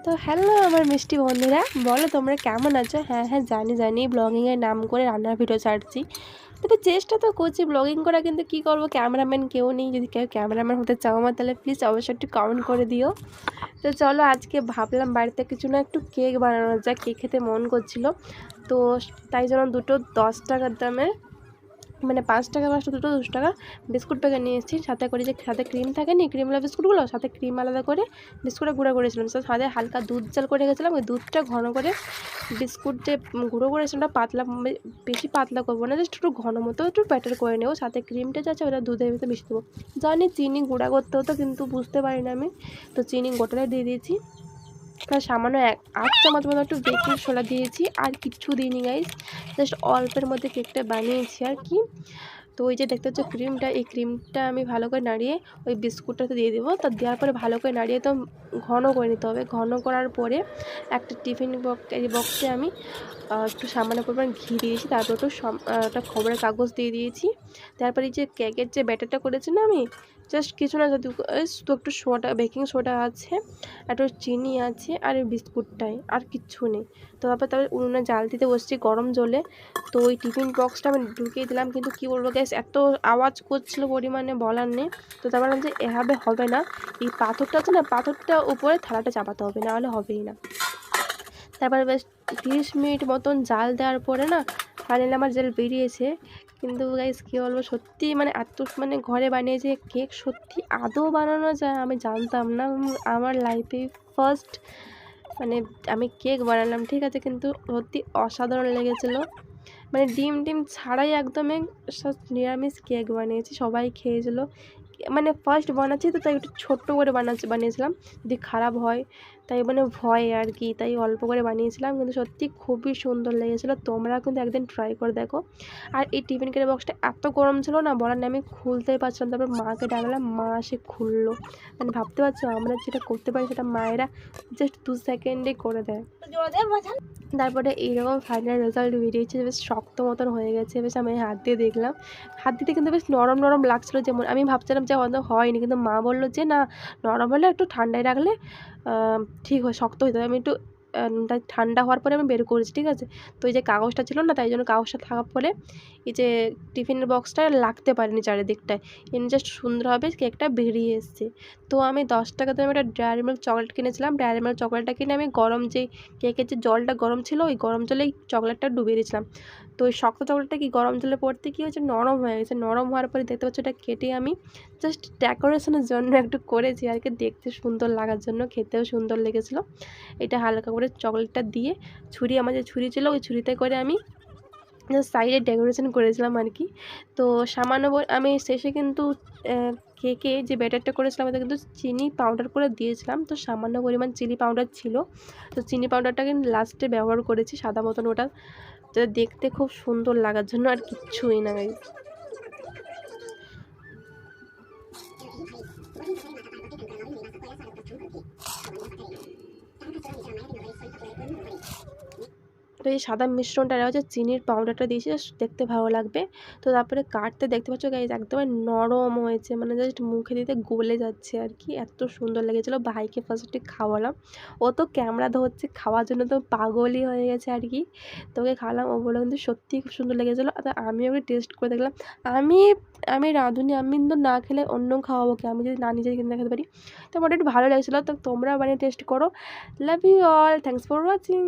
তো হ্যালো আমার মিষ্টি বন্ধুরা, বলো তোমরা কেমন আছো? হ্যাঁ হ্যাঁ, জানি ব্লগিংয়ের নাম করে রান্নার ভিডিও ছাড়ছি, তবে চেষ্টা তো করছি ব্লগিং করা, কিন্তু কী করবো, ক্যামেরাম্যান কেউ নেই। যদি কেউ ক্যামেরাম্যান হতে চাও আমার, তাহলে প্লিজ অবশ্যই একটু কমেন্ট করে দিও। তো চলো, আজকে ভাবলাম বাড়িতে কিছু না একটু কেক বানানো যায়, কেক খেতে মন করছিল। তো তাই জন্য দুটো 10 টাকার দামের, মানে 5 টাকা 5টা, দুটো 10 টাকা বিস্কুট প্যাকেট নিয়ে এসেছি। সাথে করে যে সাথে ক্রিম থাকে নি, ক্রিমওয়ালা বিস্কুটগুলো, সাথে ক্রিম আলাদা করে বিস্কুটটা গুঁড়ো করেছিলাম। তো সাথে হালকা দুধ জাল করে রেখেছিলাম, ওই দুধটা ঘন করে বিস্কুট যে গুঁড়ো করেছিলাম ওটা পাতলা, বেশি পাতলা করবো না, জাস্ট একটু ঘন মতো একটু ব্যাটার করে নেবো। সাথে ক্রিমটা যাচ্ছে ওটা দুধের ভিতরে মিশিয়ে দেবো। জানি চিনি গুঁড়া করতে হতো, কিন্তু বুঝতে পারি না আমি, তো চিনি গোটাটা দিয়ে দিয়েছি। আর সামান্য 1 চামচ মতো একটু বেকিং সোডা দিয়েছি, আর কিচ্ছু দিইনি গাইস, জাস্ট অল্পের মধ্যে কেকটা বানিয়েছি আর কি। তো ওই যে দেখতে হচ্ছে ক্রিমটা, এই ক্রিমটা আমি ভালো করে নাড়িয়ে ওই বিস্কুটটাতে দিয়ে দেবো। তো দেওয়ার পরে ভালো করে নাড়িয়ে তো ঘন করে নিতে হবে। ঘন করার পরে একটা টিফিন বক্সে আমি একটু সামান্য পরিমাণ ঘি দিয়েছি, তারপর একটু একটা খবরের কাগজ দিয়ে দিয়েছি। তারপরে এই যে কেকের যে ব্যাটারটা করেছি না আমি, জাস্ট কিছু না, যদি শুধু একটু সোডা, বেকিং সোডা আছে, একটু চিনি আছে, আর এই বিস্কুটটাই, আর কিচ্ছু নেই। তো তারপরে উনুনে জাল দিতে বসছি গরম জলে। তো ওই টিফিন বক্সটা আমি ঢুকিয়ে দিলাম, কিন্তু কী বলবো গ্যাস, এত আওয়াজ করছিল পরিমাণে বলার নেই। তো তারপর যে এভাবে হবে না, এই পাথরটা আছে না, পাথরটা উপরে থালাটা চাপাতে হবে, না হলে হবেই না। তারপরে বেশ 30 মিনিট মতন জাল দেওয়ার পরে না ফাইনালি আমার জাল বেরিয়েছে। কিন্তু গাইস কী বলবো, সত্যি মানে এত মানে ঘরে বানিয়েছে কেক, সত্যি আদৌ বানানো যায় আমি জানতাম না। আমার লাইফে ফার্স্ট মানে আমি কেক বানালাম, ঠিক আছে, কিন্তু সত্যি অসাধারণ লেগেছিলো। মানে ডিম ছাড়াই একদমই নিরামিষ কেক বানিয়েছি, সবাই খেয়েছিল। মানে ফার্স্ট বানাচ্ছি তো, তাই একটু ছোট্ট করে বানিয়েছিলাম, যদি খারাপ হয় তাই মানে ভয় আর কি, তাই অল্প করে বানিয়েছিলাম, কিন্তু সত্যি খুবই সুন্দর লেগেছিলো। তোমরা কিন্তু একদিন ট্রাই করে দেখো। আর এই টিফিন কেটের বক্সটা এত গরম ছিল না, বলার নেই, আমি খুলতেই পারছিলাম। তারপর মাকে ডাকলাম, মা এসে খুললো। মানে ভাবতে পারছো, আমরা যেটা করতে পারি সেটা মায়েরা জাস্ট 2 সেকেন্ডে করে দেয়। তারপরে এইরকম ফাইনাল রেজাল্ট বেরিয়েছে, বেশ শক্ত মতন হয়ে গেছে। বেশ আমি হাত দিয়ে দেখলাম, হাত দিতে কিন্তু বেশ নরম লাগছিলো, যেমন আমি ভাবছিলাম যে হয়তো হয়নি, কিন্তু মা বললো যে না, নরম হলে একটু ঠান্ডায় রাখলে ঠিক হয়, শক্ত হয়ে যাবে। আমি একটু তাই ঠান্ডা হওয়ার পরে আমি বের করেছি, ঠিক আছে। তো এই যে কাগজটা ছিল না, তাই জন্য কাগজটা থাকার ফলে এই যে টিফিনের বক্সটা লাগতে পারেনি চারিদিকটায়, এমনি জাস্ট সুন্দরভাবে কেকটা বেরিয়ে এসছে। তো আমি 10 টাকা দিয়ে একটা ডেয়ারি মিল্ক চকলেট কিনেছিলাম। ডেয়ারি মিল্ক চকলেটটা কিনে আমি গরম যে কেকের যে জলটা গরম ছিল, ওই গরম জলেই চকলেটটা ডুবিয়ে দিয়েছিলাম। তো ওই শক্ত চকলেটটা কি গরম জলে পড়তে কী হয়েছে, নরম হয়ে গেছে। নরম হওয়ার পরে দেখতে পাচ্ছ, এটা কেটে আমি জাস্ট ডেকোরেশনের জন্য একটু করেছি আর কি, দেখতে সুন্দর লাগার জন্য, খেতেও সুন্দর লেগেছিলো। এটা হালকা করে চকলেটটা দিয়ে আমার যে ছুরি ছিল, ওই ছুরিতে করে আমি সাইডে ডেকোরেশন করেছিলাম আর কি। তো সামান্য আমি শেষে কিন্তু কেকে যে ব্যাটারটা করেছিলাম ওটা কিন্তু চিনি পাউডার করে দিয়েছিলাম। তো সামান্য পরিমাণ চিনি পাউডার ছিল, তো চিনি পাউডারটা কিন্তু লাস্টে ব্যবহার করেছি সাদা মতন, ওটা দেখতে খুব সুন্দর লাগার জন্য, আর কিচ্ছুই না গাইস। তো এই সাদা মিশ্রণটা হচ্ছে চিনির পাউডারটা দিয়েছি, জাস্ট দেখতে ভালো লাগবে। তো তারপরে কাটতে দেখতে পাচ্ছ গাইস, একদমই নরম হয়েছে, মানে জাস্ট মুখে দিতে গলে যাচ্ছে আর কি, এত সুন্দর লেগেছিলো। ভাইকে ফার্স্টে খাওয়ালাম, ও তো ক্যামেরা ধরছে, খাওয়ার জন্য তো পাগলই হয়ে গেছে আর কি। তোকে খাওয়ালাম, ও বলে কিন্তু সত্যিই খুব সুন্দর লেগেছিলো। আর আমিও একটু টেস্ট করে দেখলাম। আমি আমি রাঁধুনি, আমি কিন্তু না খেলে অন্য খাওয়াবো কি, আমি যদি না নিজে কিনে খেতে পারি। তো আমার একটু ভালো লেগেছিলো। তো তোমরা বানিয়ে টেস্ট করো। Love you all, thanks for watching.